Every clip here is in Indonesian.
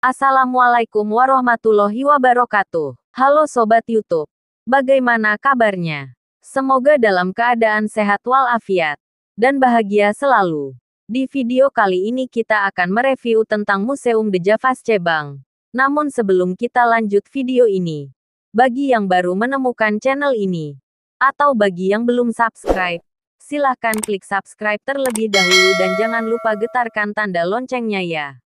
Assalamualaikum warahmatullahi wabarakatuh. Halo Sobat YouTube. Bagaimana kabarnya? Semoga dalam keadaan sehat walafiat dan bahagia selalu. Di video kali ini kita akan mereview tentang Museum The Javas Cebang. Namun sebelum kita lanjut video ini, bagi yang baru menemukan channel ini, atau bagi yang belum subscribe, silahkan klik subscribe terlebih dahulu dan jangan lupa getarkan tanda loncengnya ya.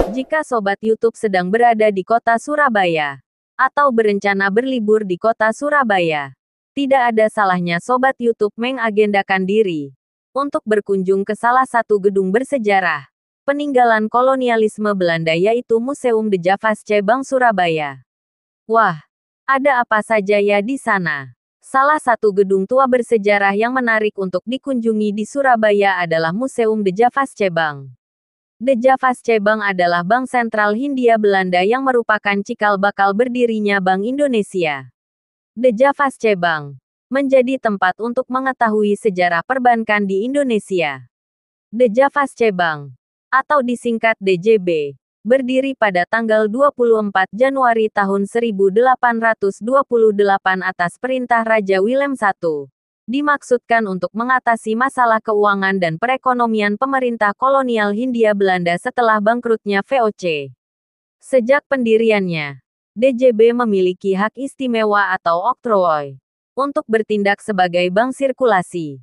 Jika Sobat YouTube sedang berada di kota Surabaya, atau berencana berlibur di kota Surabaya, tidak ada salahnya Sobat YouTube mengagendakan diri untuk berkunjung ke salah satu gedung bersejarah peninggalan kolonialisme Belanda yaitu Museum The Javas Cebang Surabaya. Wah, ada apa saja ya di sana? Salah satu gedung tua bersejarah yang menarik untuk dikunjungi di Surabaya adalah Museum The Javas Cebang. The Javas Cebang adalah bank sentral Hindia Belanda yang merupakan cikal bakal berdirinya Bank Indonesia. The Javas Cebang menjadi tempat untuk mengetahui sejarah perbankan di Indonesia. The Javas Cebang, atau disingkat DJB, berdiri pada tanggal 24 Januari tahun 1828 atas perintah Raja Willem I. Dimaksudkan untuk mengatasi masalah keuangan dan perekonomian pemerintah kolonial Hindia Belanda setelah bangkrutnya VOC. Sejak pendiriannya, DJB memiliki hak istimewa atau oktroi untuk bertindak sebagai bank sirkulasi.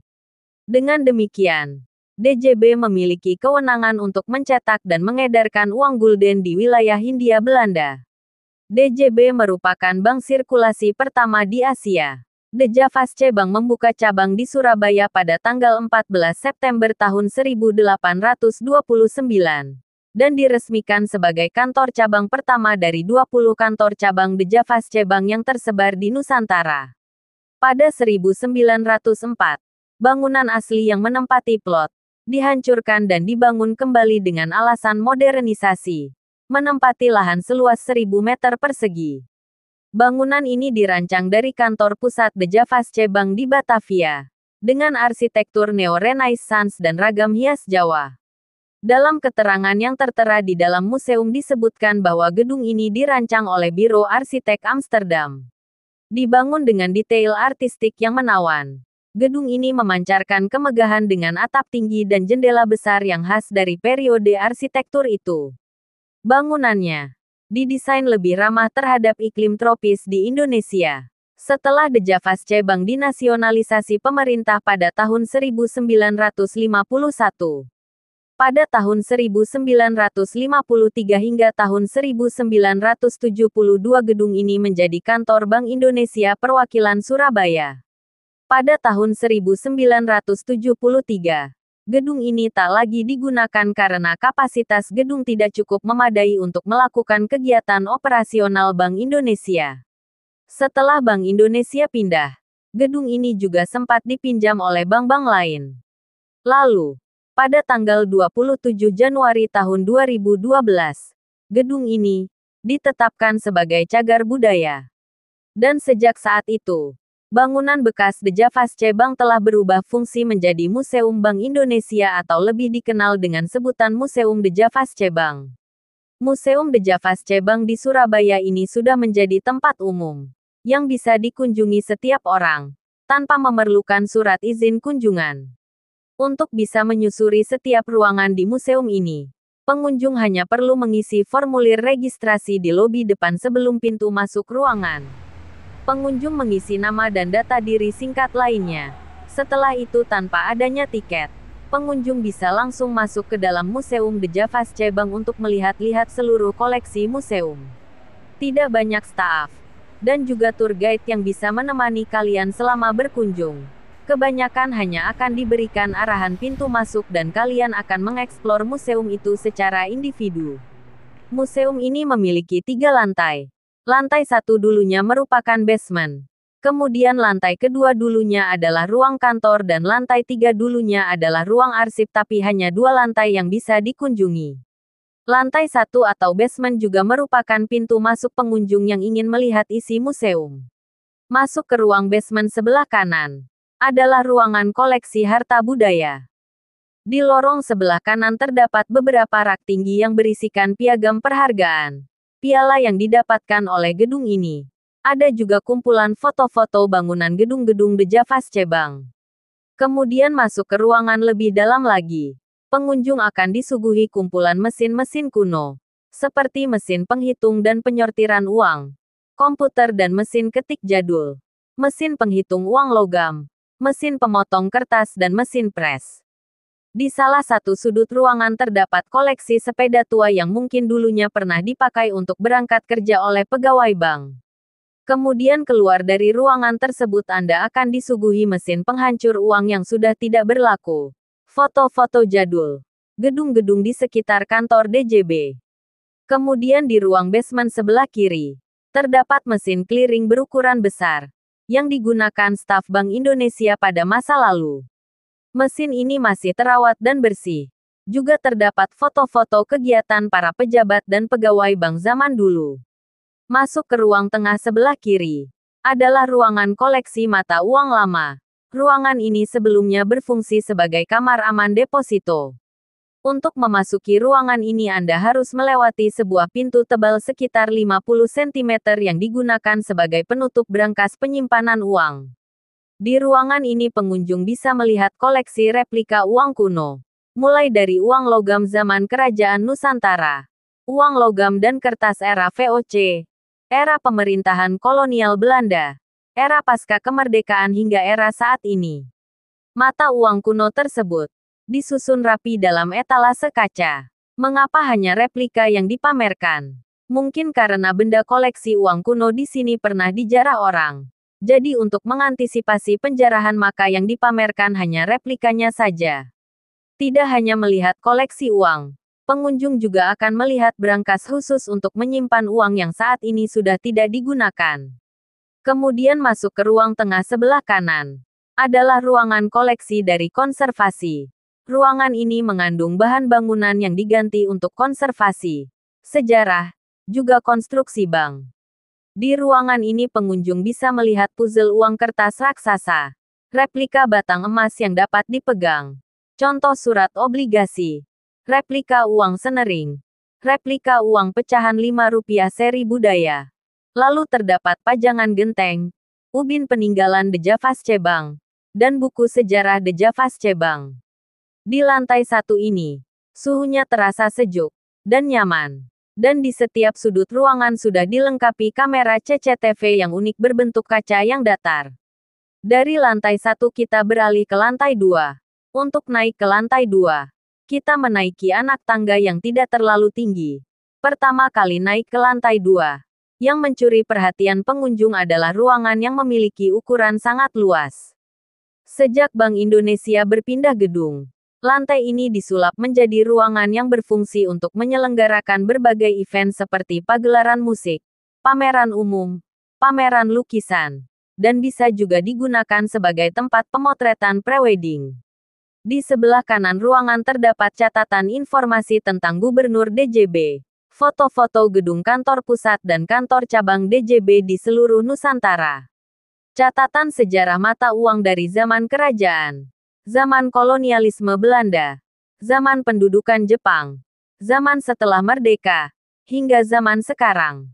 Dengan demikian, DJB memiliki kewenangan untuk mencetak dan mengedarkan uang gulden di wilayah Hindia Belanda. DJB merupakan bank sirkulasi pertama di Asia. The Javas Cebang membuka cabang di Surabaya pada tanggal 14 September tahun 1829, dan diresmikan sebagai kantor cabang pertama dari 20 kantor cabang The Javas Cebang yang tersebar di Nusantara. Pada 1904, bangunan asli yang menempati plot dihancurkan dan dibangun kembali dengan alasan modernisasi, menempati lahan seluas 1000 meter persegi. Bangunan ini dirancang dari kantor pusat The Javas Cebang di Batavia, dengan arsitektur neo-renaissance dan ragam hias Jawa. Dalam keterangan yang tertera di dalam museum disebutkan bahwa gedung ini dirancang oleh Biro Arsitek Amsterdam. Dibangun dengan detail artistik yang menawan. Gedung ini memancarkan kemegahan dengan atap tinggi dan jendela besar yang khas dari periode arsitektur itu. Bangunannya didesain lebih ramah terhadap iklim tropis di Indonesia. Setelah The Javas Cebang dinasionalisasi pemerintah pada tahun 1951. Pada tahun 1953 hingga tahun 1972 gedung ini menjadi kantor Bank Indonesia Perwakilan Surabaya. Pada tahun 1973, gedung ini tak lagi digunakan karena kapasitas gedung tidak cukup memadai untuk melakukan kegiatan operasional Bank Indonesia. Setelah Bank Indonesia pindah, gedung ini juga sempat dipinjam oleh bank-bank lain. Lalu, pada tanggal 27 Januari tahun 2012, gedung ini ditetapkan sebagai cagar budaya. Dan sejak saat itu, bangunan bekas The Javas Cebang telah berubah fungsi menjadi Museum Bank Indonesia atau lebih dikenal dengan sebutan Museum The Javas Cebang. Museum The Javas Cebang di Surabaya ini sudah menjadi tempat umum yang bisa dikunjungi setiap orang tanpa memerlukan surat izin kunjungan. Untuk bisa menyusuri setiap ruangan di museum ini, pengunjung hanya perlu mengisi formulir registrasi di lobi depan sebelum pintu masuk ruangan. Pengunjung mengisi nama dan data diri singkat lainnya. Setelah itu tanpa adanya tiket, pengunjung bisa langsung masuk ke dalam Museum The Javas Cebang untuk melihat-lihat seluruh koleksi museum. Tidak banyak staf dan juga tour guide yang bisa menemani kalian selama berkunjung. Kebanyakan hanya akan diberikan arahan pintu masuk dan kalian akan mengeksplor museum itu secara individu. Museum ini memiliki 3 lantai. Lantai 1 dulunya merupakan basement. Kemudian lantai kedua dulunya adalah ruang kantor dan lantai 3 dulunya adalah ruang arsip tapi hanya 2 lantai yang bisa dikunjungi. Lantai 1 atau basement juga merupakan pintu masuk pengunjung yang ingin melihat isi museum. Masuk ke ruang basement sebelah kanan adalah ruangan koleksi harta budaya. Di lorong sebelah kanan terdapat beberapa rak tinggi yang berisikan piagam perhargaan. Piala yang didapatkan oleh gedung ini. Ada juga kumpulan foto-foto bangunan gedung-gedung The Javasche Bank. Kemudian masuk ke ruangan lebih dalam lagi. Pengunjung akan disuguhi kumpulan mesin-mesin kuno, seperti mesin penghitung dan penyortiran uang, komputer dan mesin ketik jadul, mesin penghitung uang logam, mesin pemotong kertas dan mesin pres. Di salah satu sudut ruangan terdapat koleksi sepeda tua yang mungkin dulunya pernah dipakai untuk berangkat kerja oleh pegawai bank. Kemudian keluar dari ruangan tersebut Anda akan disuguhi mesin penghancur uang yang sudah tidak berlaku, foto-foto jadul, gedung-gedung di sekitar kantor DJB. Kemudian di ruang basement sebelah kiri, terdapat mesin clearing berukuran besar, yang digunakan staf Bank Indonesia pada masa lalu. Mesin ini masih terawat dan bersih. Juga terdapat foto-foto kegiatan para pejabat dan pegawai bank zaman dulu. Masuk ke ruang tengah sebelah kiri. Adalah ruangan koleksi mata uang lama. Ruangan ini sebelumnya berfungsi sebagai kamar aman deposito. Untuk memasuki ruangan ini Anda harus melewati sebuah pintu tebal sekitar 50 cm yang digunakan sebagai penutup brankas penyimpanan uang. Di ruangan ini pengunjung bisa melihat koleksi replika uang kuno. Mulai dari uang logam zaman Kerajaan Nusantara, uang logam dan kertas era VOC, era pemerintahan kolonial Belanda, era pasca kemerdekaan hingga era saat ini. Mata uang kuno tersebut disusun rapi dalam etalase kaca. Mengapa hanya replika yang dipamerkan? Mungkin karena benda koleksi uang kuno di sini pernah dijarah orang. Jadi untuk mengantisipasi penjarahan maka yang dipamerkan hanya replikanya saja. Tidak hanya melihat koleksi uang, pengunjung juga akan melihat brankas khusus untuk menyimpan uang yang saat ini sudah tidak digunakan. Kemudian masuk ke ruang tengah sebelah kanan. Adalah ruangan koleksi dari konservasi. Ruangan ini mengandung bahan bangunan yang diganti untuk konservasi, sejarah, juga konstruksi bank. Di ruangan ini pengunjung bisa melihat puzzle uang kertas raksasa, replika batang emas yang dapat dipegang, contoh surat obligasi, replika uang senering, replika uang pecahan Rp5 seri budaya. Lalu terdapat pajangan genteng, ubin peninggalan The Javasche Bank, dan buku sejarah The Javasche Bank. Di lantai satu ini, suhunya terasa sejuk dan nyaman. Dan di setiap sudut ruangan sudah dilengkapi kamera CCTV yang unik berbentuk kaca yang datar. Dari lantai 1 kita beralih ke lantai 2. Untuk naik ke lantai 2, kita menaiki anak tangga yang tidak terlalu tinggi. Pertama kali naik ke lantai 2. Yang mencuri perhatian pengunjung adalah ruangan yang memiliki ukuran sangat luas. Sejak Bank Indonesia berpindah gedung, lantai ini disulap menjadi ruangan yang berfungsi untuk menyelenggarakan berbagai event seperti pagelaran musik, pameran umum, pameran lukisan, dan bisa juga digunakan sebagai tempat pemotretan prewedding. Di sebelah kanan ruangan terdapat catatan informasi tentang Gubernur DJB, foto-foto gedung kantor pusat dan kantor cabang DJB di seluruh Nusantara. Catatan sejarah mata uang dari zaman kerajaan, zaman kolonialisme Belanda, zaman pendudukan Jepang, zaman setelah merdeka, hingga zaman sekarang.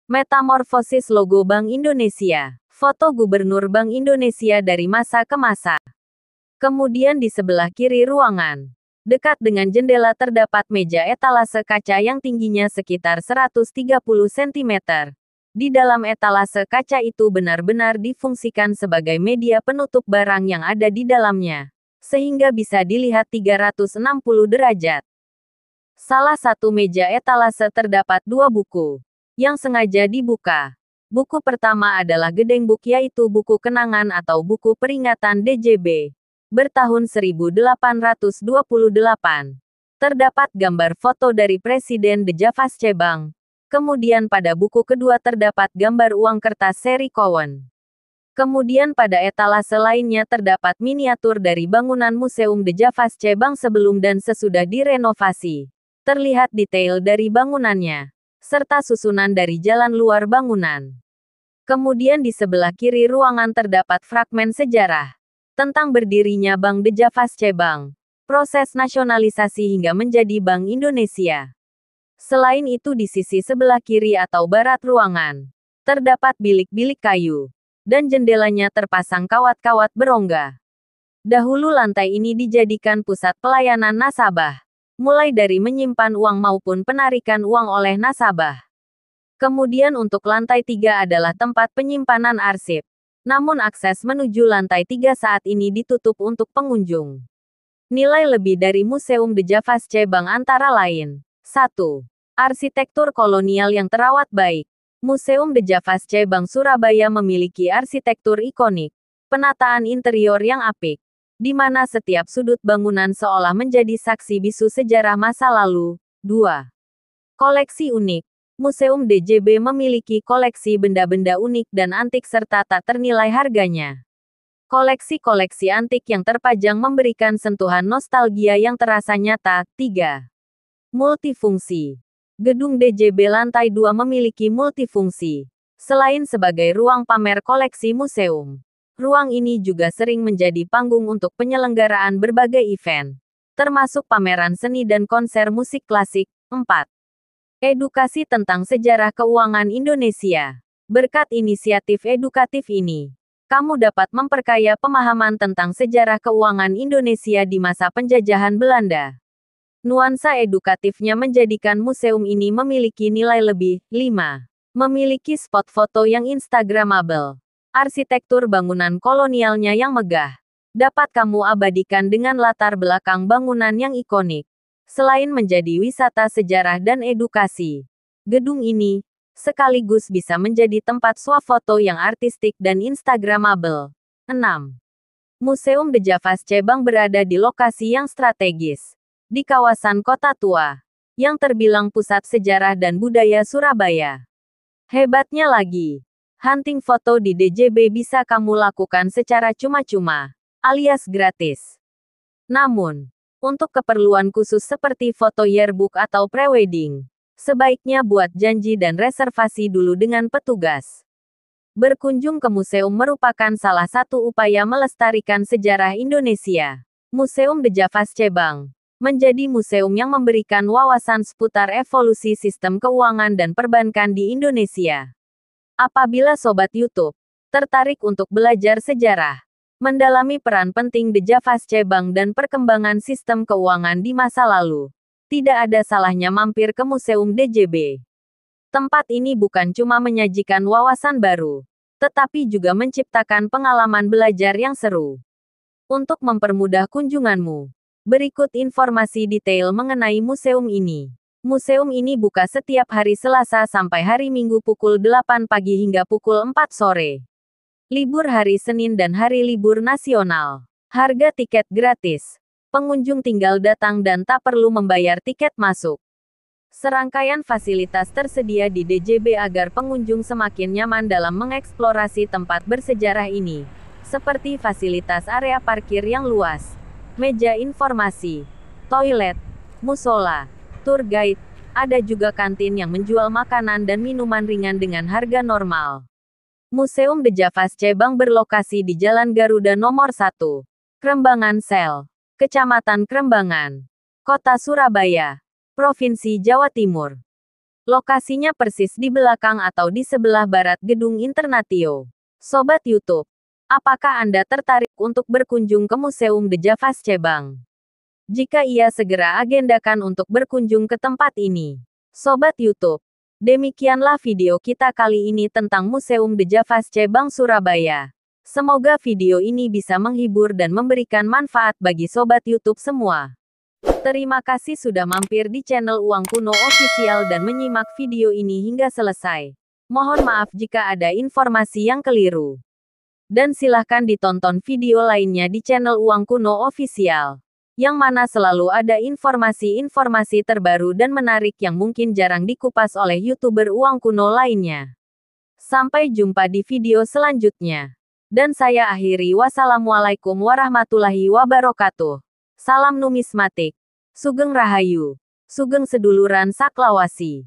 Metamorfosis logo Bank Indonesia, foto Gubernur Bank Indonesia dari masa ke masa. Kemudian di sebelah kiri ruangan, dekat dengan jendela terdapat meja etalase kaca yang tingginya sekitar 130 cm. Di dalam etalase kaca itu benar-benar difungsikan sebagai media penutup barang yang ada di dalamnya, sehingga bisa dilihat 360 derajat. Salah satu meja etalase terdapat 2 buku, yang sengaja dibuka. Buku pertama adalah Gedeng Book yaitu buku kenangan atau buku peringatan DJB, bertahun 1828. Terdapat gambar foto dari Presiden The Javasche Bank. Kemudian pada buku kedua terdapat gambar uang kertas seri Cowan. Kemudian pada etalase lainnya terdapat miniatur dari bangunan Museum The Javasche Bank sebelum dan sesudah direnovasi. Terlihat detail dari bangunannya, serta susunan dari jalan luar bangunan. Kemudian di sebelah kiri ruangan terdapat fragmen sejarah tentang berdirinya Bank The Javasche Bank. proses nasionalisasi hingga menjadi Bank Indonesia. Selain itu di sisi sebelah kiri atau barat ruangan, terdapat bilik-bilik kayu, dan jendelanya terpasang kawat-kawat berongga. Dahulu lantai ini dijadikan pusat pelayanan nasabah, mulai dari menyimpan uang maupun penarikan uang oleh nasabah. Kemudian untuk lantai 3 adalah tempat penyimpanan arsip. Namun akses menuju lantai 3 saat ini ditutup untuk pengunjung. Nilai lebih dari Museum de Javasche Bank antara lain. 1. Arsitektur kolonial yang terawat baik. Museum de Javasche Bank Surabaya memiliki arsitektur ikonik, penataan interior yang apik, di mana setiap sudut bangunan seolah menjadi saksi bisu sejarah masa lalu. 2. Koleksi unik. Museum DJB memiliki koleksi benda-benda unik dan antik serta tak ternilai harganya. Koleksi-koleksi antik yang terpajang memberikan sentuhan nostalgia yang terasa nyata. 3. Multifungsi. Gedung DJB lantai 2 memiliki multifungsi. Selain sebagai ruang pamer koleksi museum, ruang ini juga sering menjadi panggung untuk penyelenggaraan berbagai event, termasuk pameran seni dan konser musik klasik. 4. Edukasi tentang sejarah keuangan Indonesia. Berkat inisiatif edukatif ini, kamu dapat memperkaya pemahaman tentang sejarah keuangan Indonesia di masa penjajahan Belanda. Nuansa edukatifnya menjadikan museum ini memiliki nilai lebih. 5. Memiliki spot foto yang instagramable. Arsitektur bangunan kolonialnya yang megah dapat kamu abadikan dengan latar belakang bangunan yang ikonik. Selain menjadi wisata sejarah dan edukasi, gedung ini sekaligus bisa menjadi tempat swafoto yang artistik dan instagramable. 6. Museum de Javasche Bank berada di lokasi yang strategis, di kawasan Kota Tua, yang terbilang pusat sejarah dan budaya Surabaya. Hebatnya lagi, hunting foto di DJB bisa kamu lakukan secara cuma-cuma, alias gratis. Namun, untuk keperluan khusus seperti foto yearbook atau prewedding, sebaiknya buat janji dan reservasi dulu dengan petugas. Berkunjung ke museum merupakan salah satu upaya melestarikan sejarah Indonesia. Museum de Javasche Bank menjadi museum yang memberikan wawasan seputar evolusi sistem keuangan dan perbankan di Indonesia. Apabila Sobat YouTube tertarik untuk belajar sejarah, mendalami peran penting de Javasche Bank dan perkembangan sistem keuangan di masa lalu, tidak ada salahnya mampir ke Museum DJB. Tempat ini bukan cuma menyajikan wawasan baru, tetapi juga menciptakan pengalaman belajar yang seru. Untuk mempermudah kunjunganmu, berikut informasi detail mengenai museum ini. Museum ini buka setiap hari Selasa sampai hari Minggu pukul 8 pagi hingga pukul 4 sore. Libur hari Senin dan hari libur nasional. Harga tiket gratis. Pengunjung tinggal datang dan tak perlu membayar tiket masuk. Serangkaian fasilitas tersedia di DJB agar pengunjung semakin nyaman dalam mengeksplorasi tempat bersejarah ini, seperti fasilitas area parkir yang luas, meja informasi, toilet, musola, tour guide, ada juga kantin yang menjual makanan dan minuman ringan dengan harga normal. Museum de Javasche Bank berlokasi di Jalan Garuda Nomor 1, Krembangan Sel, Kecamatan Krembangan, Kota Surabaya, Provinsi Jawa Timur. Lokasinya persis di belakang atau di sebelah barat Gedung Internatio. Sobat YouTube, apakah Anda tertarik untuk berkunjung ke Museum de Javasche Bank? Jika iya, segera agendakan untuk berkunjung ke tempat ini. Sobat YouTube, demikianlah video kita kali ini tentang Museum de Javasche Bank Surabaya. Semoga video ini bisa menghibur dan memberikan manfaat bagi Sobat YouTube semua. Terima kasih sudah mampir di channel Uang Kuno Official dan menyimak video ini hingga selesai. Mohon maaf jika ada informasi yang keliru. Dan silahkan ditonton video lainnya di channel Uang Kuno Official, yang mana selalu ada informasi-informasi terbaru dan menarik yang mungkin jarang dikupas oleh YouTuber Uang Kuno lainnya. Sampai jumpa di video selanjutnya. Dan saya akhiri, wassalamualaikum warahmatullahi wabarakatuh. Salam numismatik. Sugeng Rahayu. Sugeng Seduluran Saklawasi.